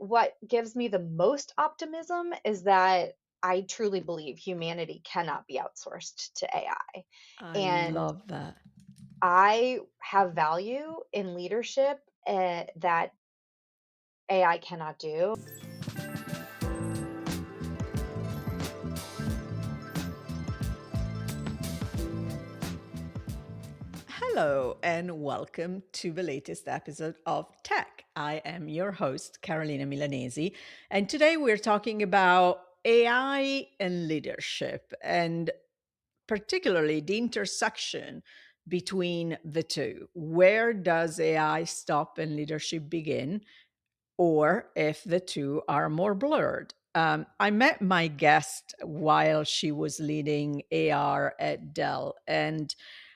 what gives me the most optimism is that I truly believe humanity cannot be outsourced to AI. I And love that. I have value in leadership that AI cannot do. Hello, and welcome to the latest episode of Tech. I am your host, Carolina Milanesi, and today we're talking about AI and leadership, and particularly the intersection between the two. Where does AI stop and leadership begin? Or if the two are more blurred. I met my guest while she was leading AR at Dell, and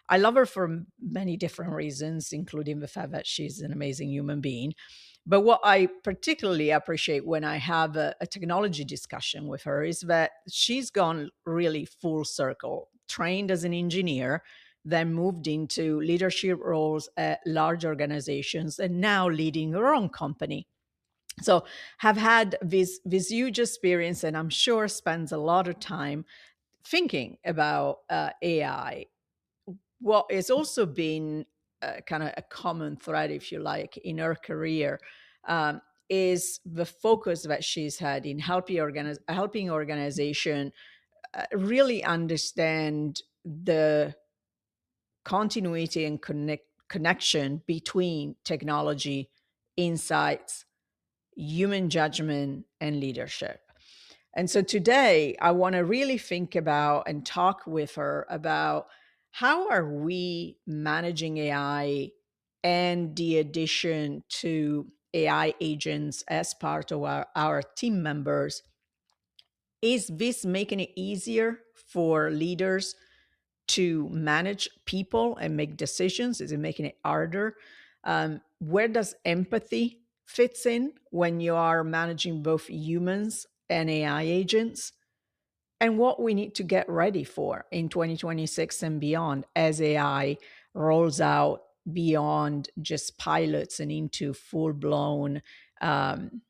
I love her for many different reasons, including the fact that she's an amazing human being. But what I particularly appreciate when I have a technology discussion with her is that she's gone really full circle, trained as an engineer, then moved into leadership roles at large organizations, and now leading her own company. So have had this huge experience, and I'm sure spends a lot of time thinking about AI. What has also been kind of a common thread, if you like, in her career, um, is the focus that she's had in helping organization really understand the continuity and connection between technology, insights, human judgment, and leadership. And so today I want to really think about and talk with her about how are we managing AI and the addition to AI agents as part of our team members. Is this making it easier for leaders to manage people and make decisions? Is it making it harder? Where does empathy fits in when you are managing both humans and AI agents? And what we need to get ready for in 2026 and beyond as AI rolls out beyond just pilots and into full blown um,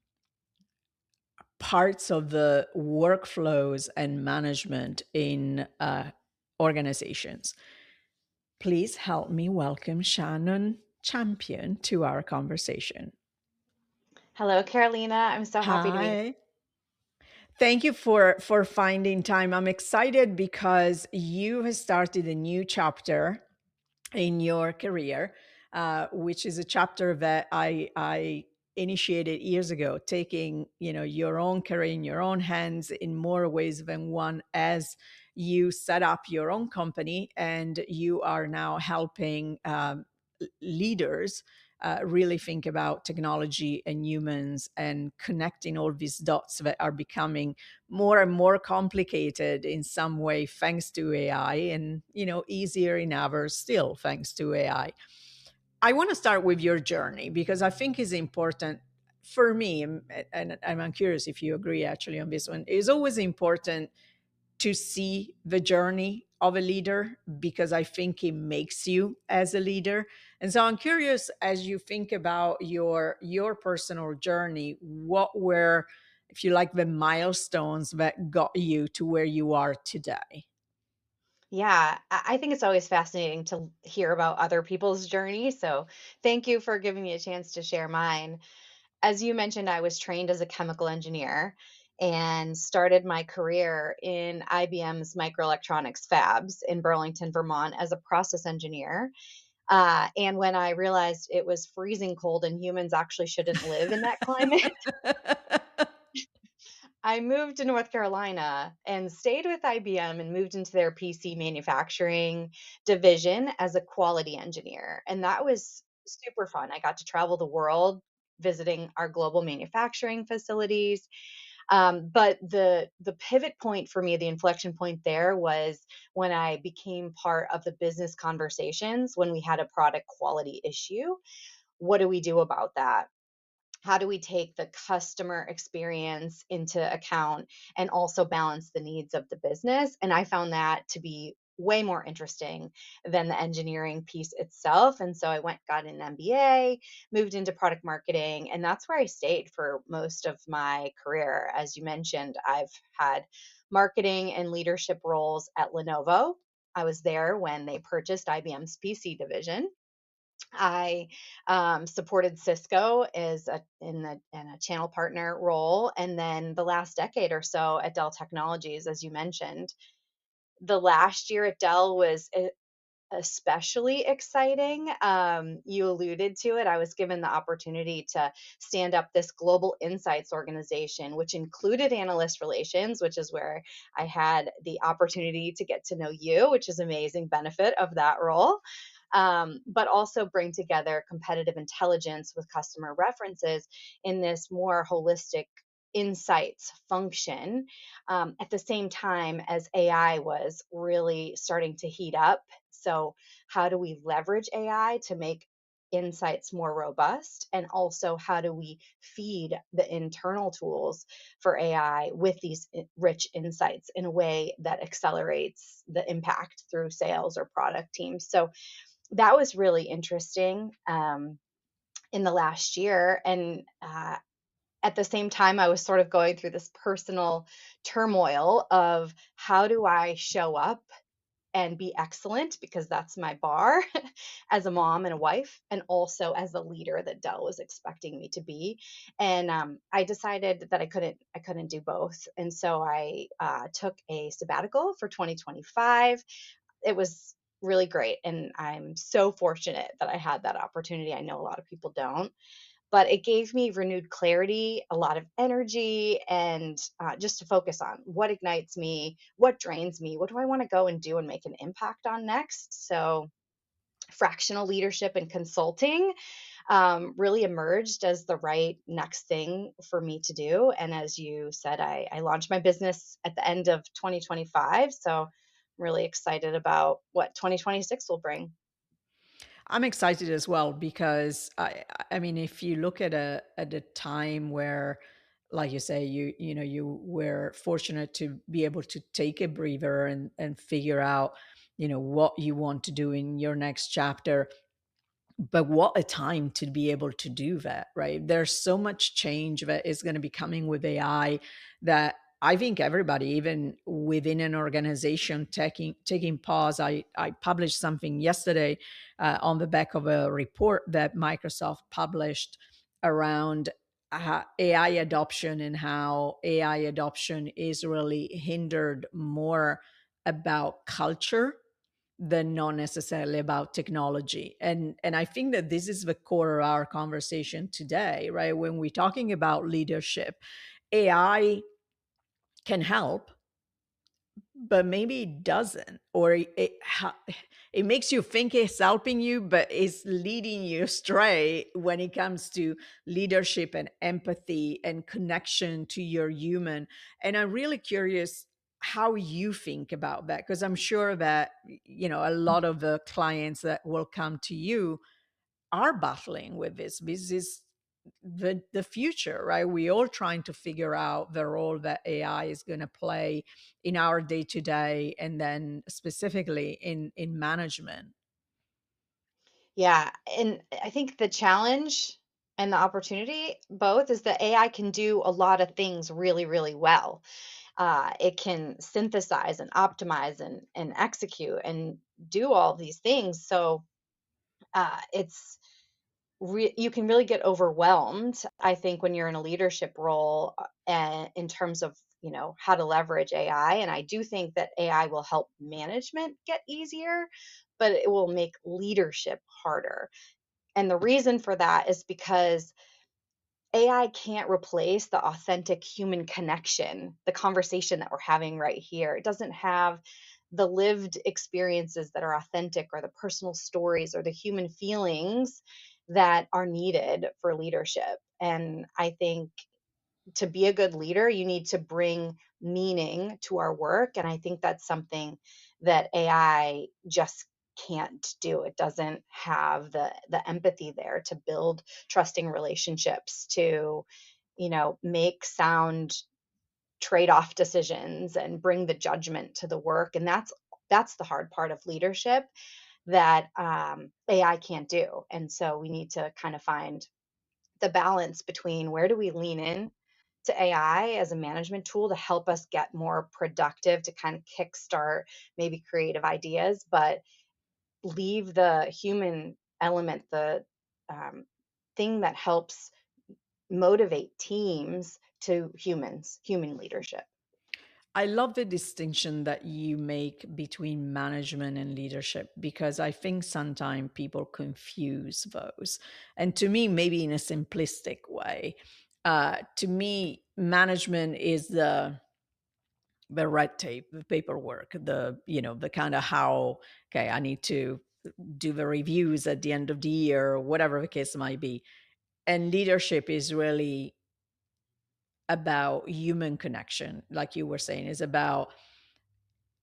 parts of the workflows and management in organizations. Please help me welcome Shannon Champion to our conversation. Hello, Carolina. I'm so happy to be. Hi. Thank you for finding time. I'm excited because you have started a new chapter in your career, which is a chapter that I initiated years ago, taking your own career in your own hands in more ways than one, as you set up your own company and you are now helping leaders really think about technology and humans and connecting all these dots that are becoming more and more complicated in some way thanks to AI, and easier in others still thanks to AI. I want to start with your journey because I think it's important for me, and I'm curious if you agree actually on this one. It's always important to see the journey of a leader because I think it makes you as a leader. And so I'm curious, as you think about your personal journey, what were, if you like, the milestones that got you to where you are today? Yeah, I think it's always fascinating to hear about other people's journey. So thank you for giving me a chance to share mine. As you mentioned, I was trained as a chemical engineer and started my career in IBM's microelectronics fabs in Burlington, Vermont as a process engineer. And when I realized it was freezing cold and humans actually shouldn't live in that climate, I moved to North Carolina and stayed with IBM and moved into their PC manufacturing division as a quality engineer. And that was super fun. I got to travel the world visiting our global manufacturing facilities. But the pivot point for me, the inflection point there was when I became part of the business conversations when we had a product quality issue. What do we do about that? How do we take the customer experience into account and also balance the needs of the business? And I found that to be way more interesting than the engineering piece itself. And so I went, got an MBA, moved into product marketing, and that's where I stayed for most of my career. As you mentioned, I've had marketing and leadership roles at Lenovo. I was there when they purchased IBM's PC division. I supported Cisco as in a channel partner role, and then the last decade or so at Dell Technologies, as you mentioned. The last year at Dell was especially exciting. You alluded to it. I was given the opportunity to stand up this global insights organization, which included analyst relations, which is where I had the opportunity to get to know you, which is amazing benefit of that role. But also bring together competitive intelligence with customer references in this more holistic insights function, at the same time as AI was really starting to heat up. So, how do we leverage AI to make insights more robust? And also, how do we feed the internal tools for AI with these rich insights in a way that accelerates the impact through sales or product teams? So, that was really interesting in the last year. And at the same time, I was sort of going through this personal turmoil of how do I show up and be excellent, because that's my bar as a mom and a wife, and also as a leader that Dell was expecting me to be. And I decided that I couldn't do both, and so I took a sabbatical for 2025. It was really great, and I'm so fortunate that I had that opportunity. I know a lot of people don't, but it gave me renewed clarity, a lot of energy, and just to focus on what ignites me, what drains me, what do I want to go and do and make an impact on next. So, fractional leadership and consulting really emerged as the right next thing for me to do. And as you said, I launched my business at the end of 2025. So, I'm really excited about what 2026 will bring. I'm excited as well because I mean, if you look at a time where, like you say, you were fortunate to be able to take a breather and figure out, what you want to do in your next chapter. But what a time to be able to do that, right? There's so much change that is going to be coming with AI that I think everybody, even within an organization, taking pause. I published something yesterday on the back of a report that Microsoft published around AI adoption and how AI adoption is really hindered more about culture than not necessarily about technology. And I think that this is the core of our conversation today, right? When we're talking about leadership, AI can help, but maybe it doesn't, or it makes you think it's helping you, but it's leading you astray when it comes to leadership and empathy and connection to your human. And I'm really curious how you think about that, because I'm sure that a lot of the clients that will come to you are battling with this. This is the future, right? We're all trying to figure out the role that AI is going to play in our day to day, and then specifically in management. Yeah, and I think the challenge and the opportunity both is that AI can do a lot of things really, really well. It can synthesize and optimize and execute and do all these things. So it's you can really get overwhelmed, I think, when you're in a leadership role, and in terms of how to leverage AI. And I do think that AI will help management get easier, but it will make leadership harder. And the reason for that is because AI can't replace the authentic human connection, the conversation that we're having right here. It doesn't have the lived experiences that are authentic, or the personal stories, or the human feelings that are needed for leadership. And I think to be a good leader, you need to bring meaning to our work. And I think that's something that AI just can't do. It doesn't have the empathy there to build trusting relationships, to, make sound trade-off decisions and bring the judgment to the work. And that's that's the hard part of leadership that AI can't do. And so we need to kind of find the balance between where do we lean in to AI as a management tool to help us get more productive, to kind of kickstart maybe creative ideas, but leave the human element, the um, thing that helps motivate teams to human leadership. I love the distinction that you make between management and leadership because I think sometimes people confuse those. And to me, maybe in a simplistic way, to me, management is the red tape, the paperwork, the kind of how, okay, I need to do the reviews at the end of the year, or whatever the case might be. And leadership is really about human connection, like you were saying, is about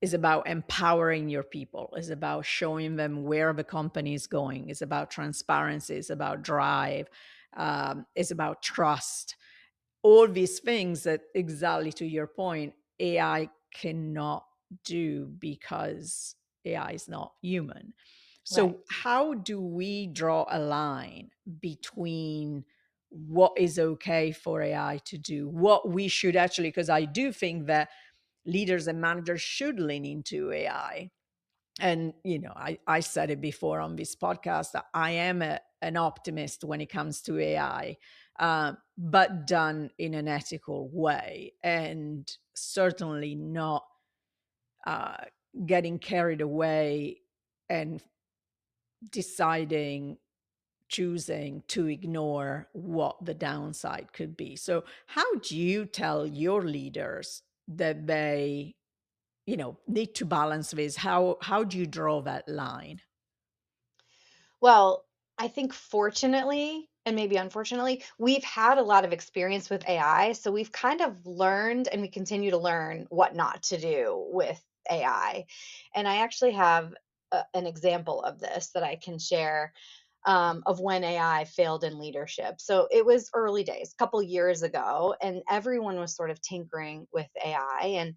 empowering your people, is about showing them where the company is going, is about transparency, is about drive, is about trust. All these things that, exactly to your point, AI cannot do because AI is not human. Right. So, how do we draw a line between what is okay for AI to do, what we should actually, because I do think that leaders and managers should lean into AI. And, I said it before on this podcast that I am an optimist when it comes to AI, but done in an ethical way and certainly not uh, getting carried away and deciding, choosing to ignore what the downside could be. So, how do you tell your leaders that they need to balance this? How do you draw that line? Well, I think fortunately, and maybe unfortunately, we've had a lot of experience with AI. So we've kind of learned and we continue to learn what not to do with AI. And I actually have an example of this that I can share of when AI failed in leadership. So it was early days, a couple years ago, and everyone was sort of tinkering with AI. And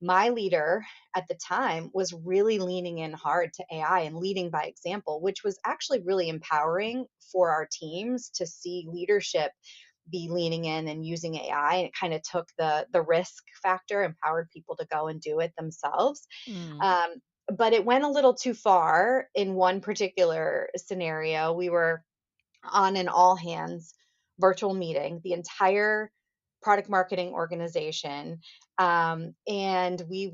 my leader at the time was really leaning in hard to AI and leading by example, which was actually really empowering for our teams to see leadership be leaning in and using AI. And it kind of took the risk factor, empowered people to go and do it themselves. Mm, Um, but it went a little too far in one particular scenario. We were on an all hands virtual meeting, the entire product marketing organization. And it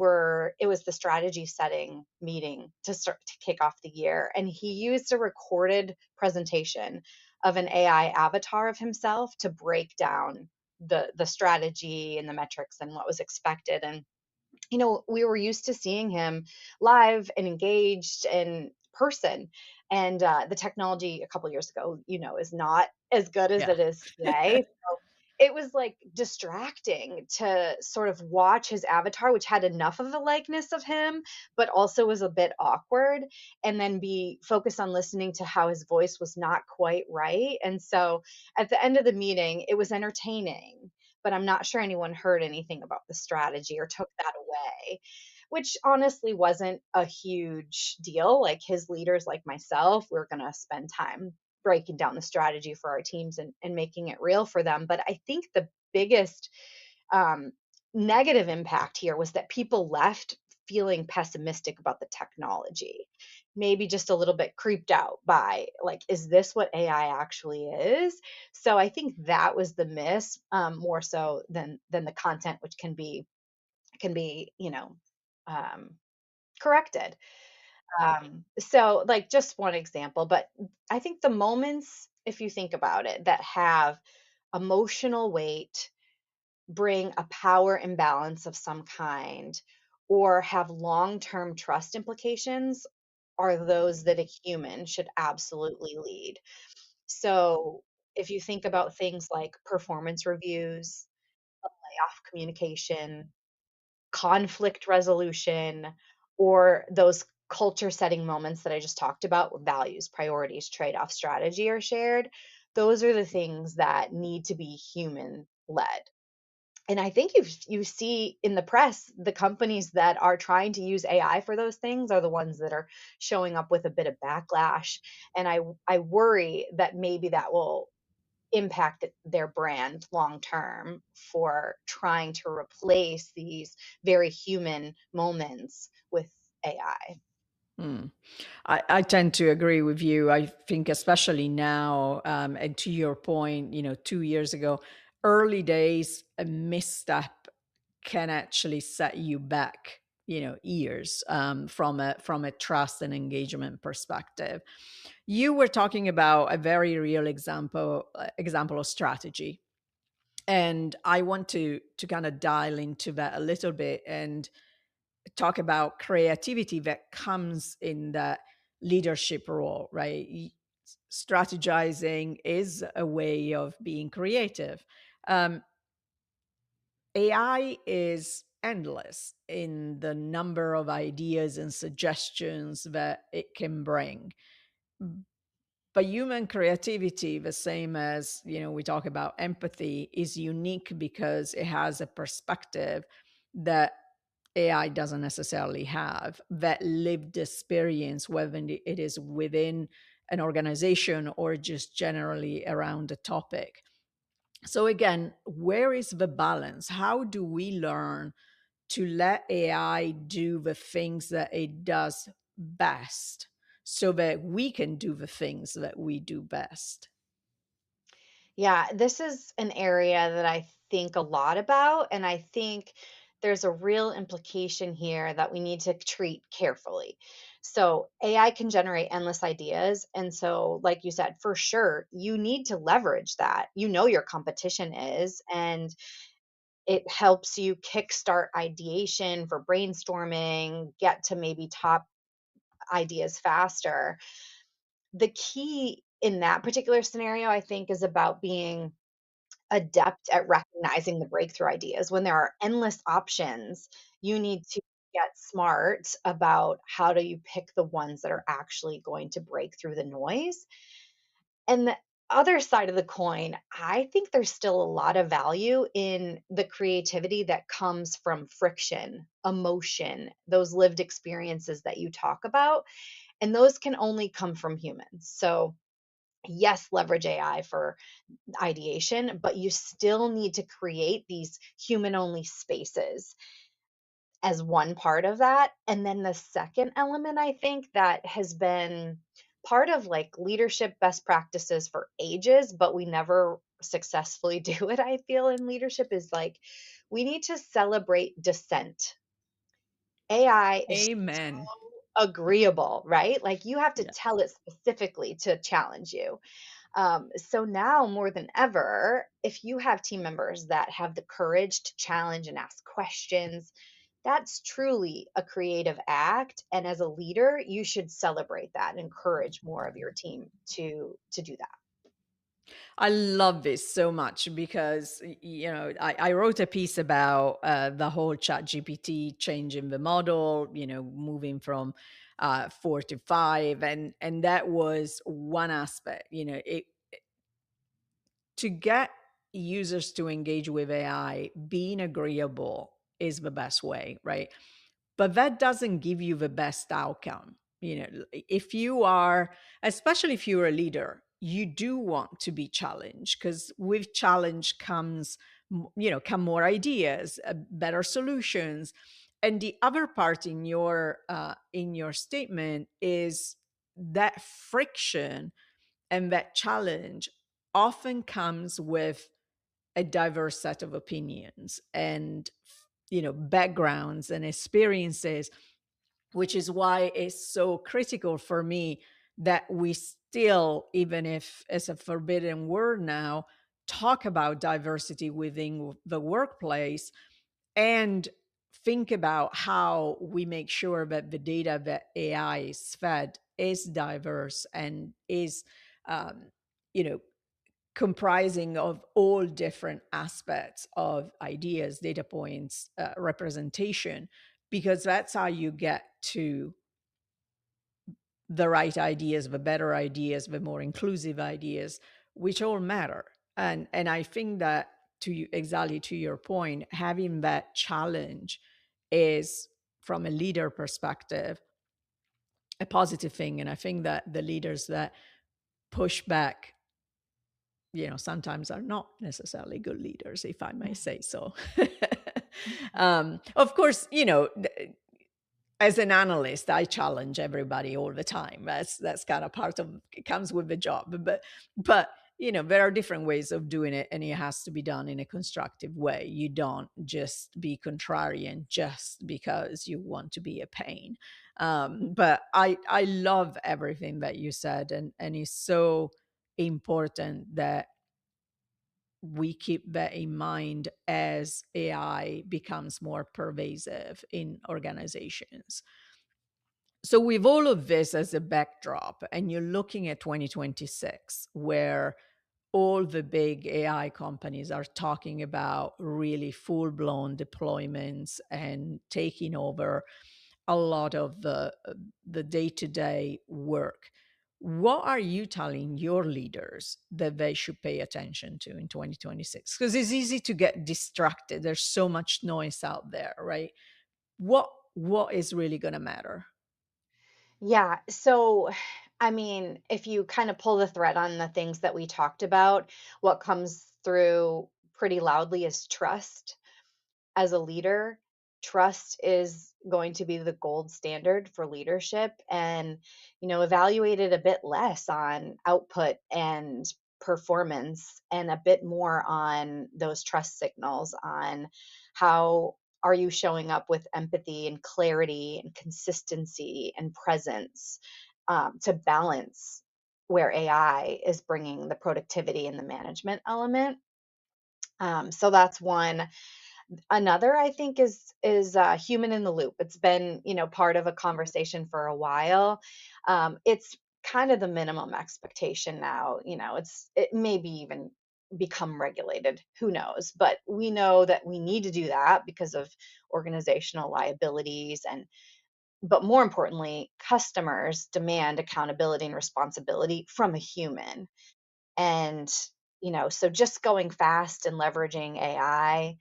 was the strategy setting meeting to start to kick off the year. And he used a recorded presentation of an AI avatar of himself to break down the strategy and the metrics and what was expected. And we were used to seeing him live and engaged in person. And the technology a couple years ago, is not as good as yeah. it is today. So it was like distracting to sort of watch his avatar, which had enough of a likeness of him, but also was a bit awkward, and then be focused on listening to how his voice was not quite right. And so at the end of the meeting, it was entertaining, but I'm not sure anyone heard anything about the strategy or took that away, which honestly wasn't a huge deal. Like his leaders, like myself, we're going to spend time breaking down the strategy for our teams and making it real for them. But I think the biggest um, negative impact here was that people left feeling pessimistic about the technology, maybe just a little bit creeped out by, like, is this what AI actually is? So I think that was the miss, more so than the content, which can be um, corrected. So like just one example, but I think the moments, if you think about it, that have emotional weight, bring a power imbalance of some kind, or have long-term trust implications are those that a human should absolutely lead. So if you think about things like performance reviews, layoff communication, conflict resolution, or those culture setting moments that I just talked about, where values, priorities, trade off strategy are shared, those are the things that need to be human led. And I think you see in the press, the companies that are trying to use AI for those things are the ones that are showing up with a bit of backlash, and I worry that maybe that will impact their brand long term for trying to replace these very human moments with AI. Hmm. I tend to agree with you. I think, especially now, and to your point, 2 years ago, early days, a misstep can actually set you back, years, from a trust and engagement perspective. You were talking about a very real example of strategy, and I want to kind of dial into that a little bit and talk about creativity that comes in that leadership role, right? Strategizing is a way of being creative. Um, AI is endless in the number of ideas and suggestions that it can bring. But human creativity, the same as, we talk about empathy, is unique because it has a perspective that AI doesn't necessarily have, that lived experience, whether it is within an organization or just generally around a topic. So, again, where is the balance? How do we learn to let AI do the things that it does best so that we can do the things that we do best? Yeah, this is an area that I think a lot about, and I think there's a real implication here that we need to treat carefully. So, AI can generate endless ideas. And so, like you said, for sure, you need to leverage that. You know, your competition is, and it helps you kickstart ideation for brainstorming, get to maybe top ideas faster. The key in that particular scenario, I think, is about being adept at recognizing the breakthrough ideas. When there are endless options, you need to get smart about how do you pick the ones that are actually going to break through the noise. And the other side of the coin, I think there's still a lot of value in the creativity that comes from friction, emotion, those lived experiences that you talk about. And those can only come from humans. So, yes, leverage AI for ideation, but you still need to create these human only spaces as one part of that. And then the second element, I think, that has been part of like leadership best practices for ages, but we never successfully do it, I feel, in leadership is like we need to celebrate dissent. AI is Amen. so agreeable, right? Like you have to Yeah. tell it specifically to challenge you. So now more than ever, if you have team members that have the courage to challenge and ask questions, that's truly a creative act. And as a leader, you should celebrate that and encourage more of your team to do that. I love this so much because I wrote a piece about the whole Chat GPT changing the model, moving from 4 to 5, and that was one aspect. To get users to engage with AI, being agreeable is the best way, right? But that doesn't give you the best outcome. If you are, especially if you're a leader, you do want to be challenged, because with challenge comes, come more ideas, better solutions. And the other part in your statement is that friction and that challenge often comes with a diverse set of opinions and backgrounds and experiences, which is why it's so critical for me that we still, even if it's a forbidden word now, talk about diversity within the workplace and think about how we make sure that the data that AI is fed is diverse and is um, you know comprising of all different aspects of ideas, data points, representation, because that's how you get to the right ideas, the better ideas, the more inclusive ideas, which all matter. And I think that exactly to your point, having that challenge is, from a leader perspective, a positive thing. And I think that the leaders that push back, sometimes are not necessarily good leaders, if I may say so. Of course, as an analyst, I challenge everybody all the time. That's kind of part of it, comes with the job. But there are different ways of doing it, and it has to be done in a constructive way. You don't just be contrarian just because you want to be a pain. But I love everything that you said, and it's so important that we keep that in mind as AI becomes more pervasive in organizations. So, with all of this as a backdrop, and you're looking at 2026, where all the big AI companies are talking about really full blown deployments and taking over a lot of the day to day work. What are you telling your leaders that they should pay attention to in 2026? Because it's easy to get distracted. There's so much noise out there, right? What is really going to matter? Yeah. So, I mean, if you kind of pull the thread on the things that we talked about, what comes through pretty loudly is trust. As a leader, trust is going to be the gold standard for leadership, and, evaluated a bit less on output and performance and a bit more on those trust signals, on how are you showing up with empathy and clarity and consistency and presence, to balance where AI is bringing the productivity and the management element. So that's one. Another, I think, is human in the loop. It's been, part of a conversation for a while. It's kind of the minimum expectation now. It maybe even become regulated. Who knows? But we know that we need to do that because of organizational liabilities, and but more importantly, customers demand accountability and responsibility from a human. And, so just going fast and leveraging AI,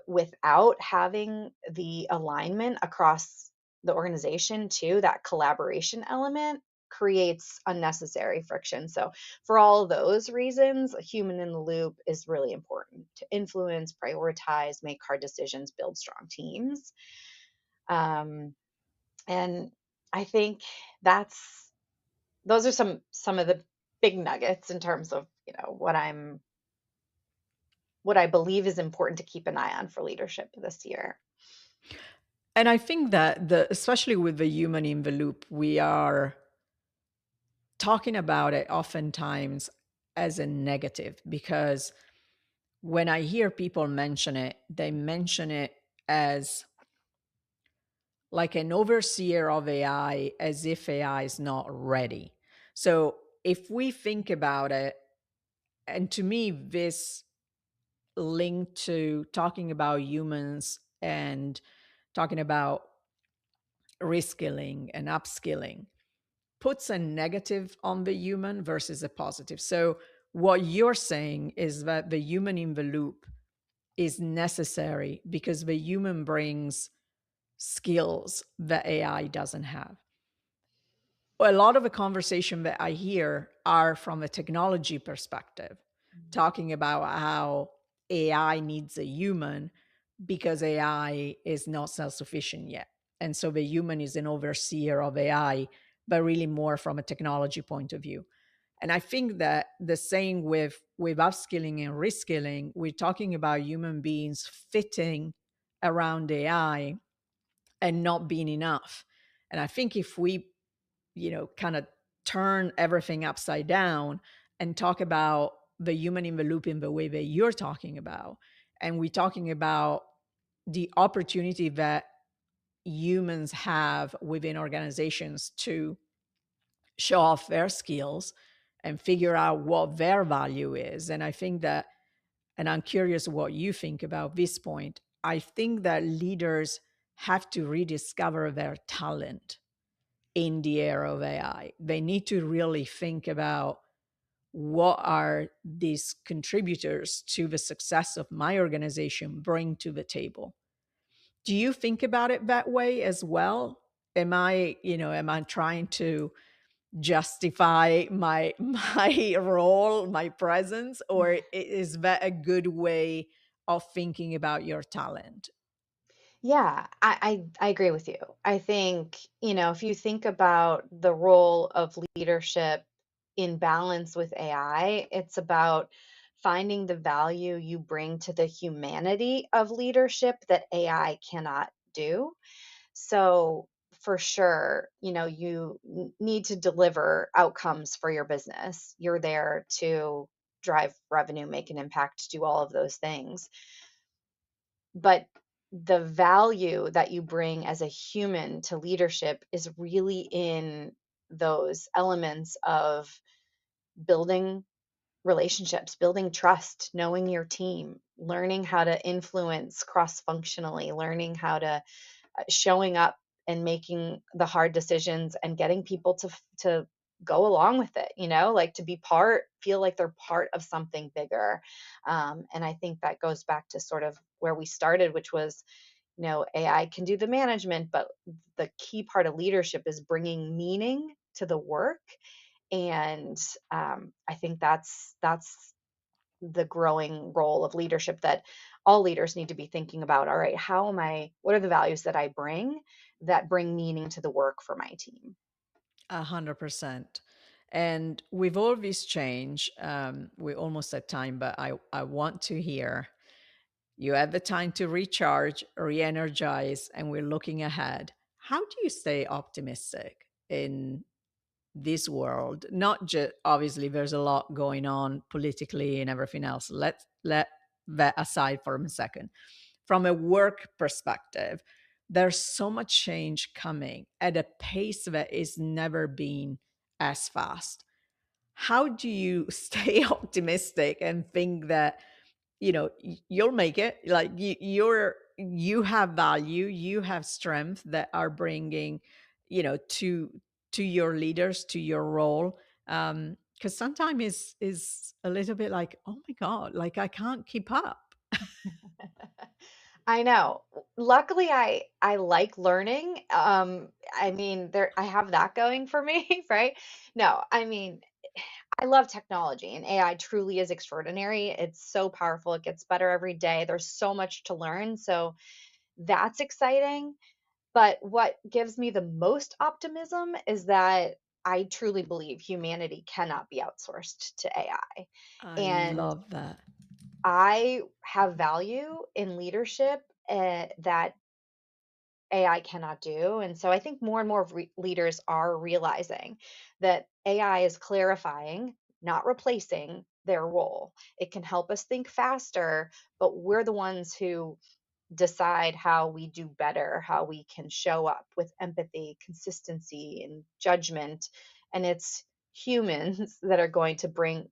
without having the alignment across the organization too, that collaboration element creates unnecessary friction. So for all those reasons, a human in the loop is really important to influence, prioritize, make hard decisions, build strong teams. Um, and I think that's those are some of the big nuggets in terms of, what I believe is important to keep an eye on for leadership this year. And I think that especially with the human in the loop, we are talking about it oftentimes as a negative, because when I hear people mention it, they mention it as like an overseer of AI, as if AI is not ready. So if we think about it, and to me, this linked to talking about humans and talking about reskilling and upskilling puts a negative on the human versus a positive. So what you're saying is that the human in the loop is necessary because the human brings skills that AI doesn't have. A lot of the conversation that I hear are from a technology perspective, talking about how AI needs a human because AI is not self-sufficient yet. And so the human is an overseer of AI, but really more from a technology point of view. And I think that the same with upskilling and reskilling, we're talking about human beings fitting around AI and not being enough. And I think if we, kind of turn everything upside down and talk about the human in the loop in the way that you're talking about, and we're talking about the opportunity that humans have within organizations to show off their skills and figure out what their value is. And I think that, and I'm curious what you think about this point, I think that leaders have to rediscover their talent in the era of AI. They need to really think about what are these contributors to the success of my organization bring to the table? Do you think about it that way as well? Am I trying to justify my my role, my presence, or is that a good way of thinking about your talent? Yeah, I agree with you. I think, if you think about the role of leadership in balance with AI, it's about finding the value you bring to the humanity of leadership that AI cannot do. So, for sure, you need to deliver outcomes for your business. You're there to drive revenue, make an impact, do all of those things. But the value that you bring as a human to leadership is really in those elements of building relationships, building trust, knowing your team, learning how to influence cross functionally, learning how to showing up and making the hard decisions and getting people to go along with it, like to be feel like they're part of something bigger. And I think that goes back to sort of where we started, which was, AI can do the management, but the key part of leadership is bringing meaning to the work. And I think that's the growing role of leadership that all leaders need to be thinking about. All right, what are the values that I bring that bring meaning to the work for my team? 100%. And with all this change, we're almost at time, but I want to hear you had the time to recharge, re energize, and we're looking ahead. How do you stay optimistic in this world? Not just obviously, there's a lot going on politically and everything else. Let's let that aside for a second. From a work perspective, there's so much change coming at a pace that is never been as fast. How do you stay optimistic and think that you'll make it? Like you have value, you have strength that are bringing to your leaders, to your role. Because sometimes is a little bit like, oh my god, like I can't keep up. I know. Luckily, I like learning. I mean, I have that going for me, right? No, I mean, I love technology and AI truly is extraordinary. It's so powerful. It gets better every day. There's so much to learn. So that's exciting. But what gives me the most optimism is that I truly believe humanity cannot be outsourced to AI. I And love that. I have value in leadership that AI cannot do. And so I think more and more leaders are realizing that AI is clarifying, not replacing their role. It can help us think faster, but we're the ones who decide how we do better, how we can show up with empathy, consistency, and judgment. And it's humans that are going to bring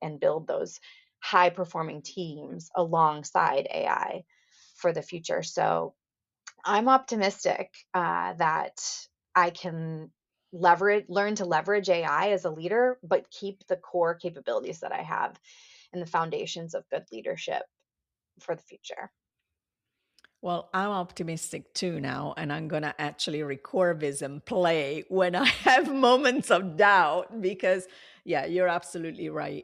and build those high performing teams alongside AI for the future. So I'm optimistic that I can learn to leverage AI as a leader, but keep the core capabilities that I have and the foundations of good leadership for the future. Well, I'm optimistic too now, and I'm going to actually record this and play when I have moments of doubt because, yeah, you're absolutely right.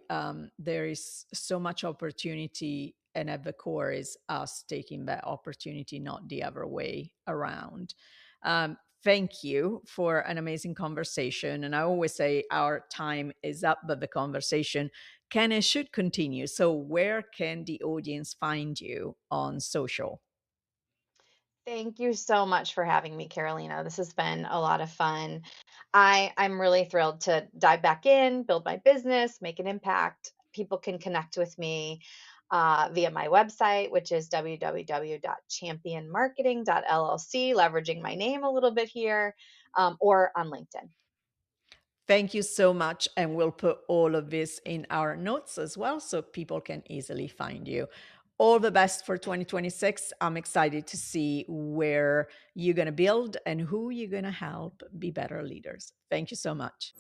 There is so much opportunity, and at the core is us taking that opportunity, not the other way around. Thank you for an amazing conversation. And I always say our time is up, but the conversation can and should continue. So, where can the audience find you on social? Thank you so much for having me, Carolina. This has been a lot of fun. I'm really thrilled to dive back in, build my business, make an impact. People can connect with me via my website, which is www.championmarketing.llc, leveraging my name a little bit here, or on LinkedIn. Thank you so much. And we'll put all of this in our notes as well so people can easily find you. All the best for 2026. I'm excited to see where you're going to build and who you're going to help be better leaders. Thank you so much.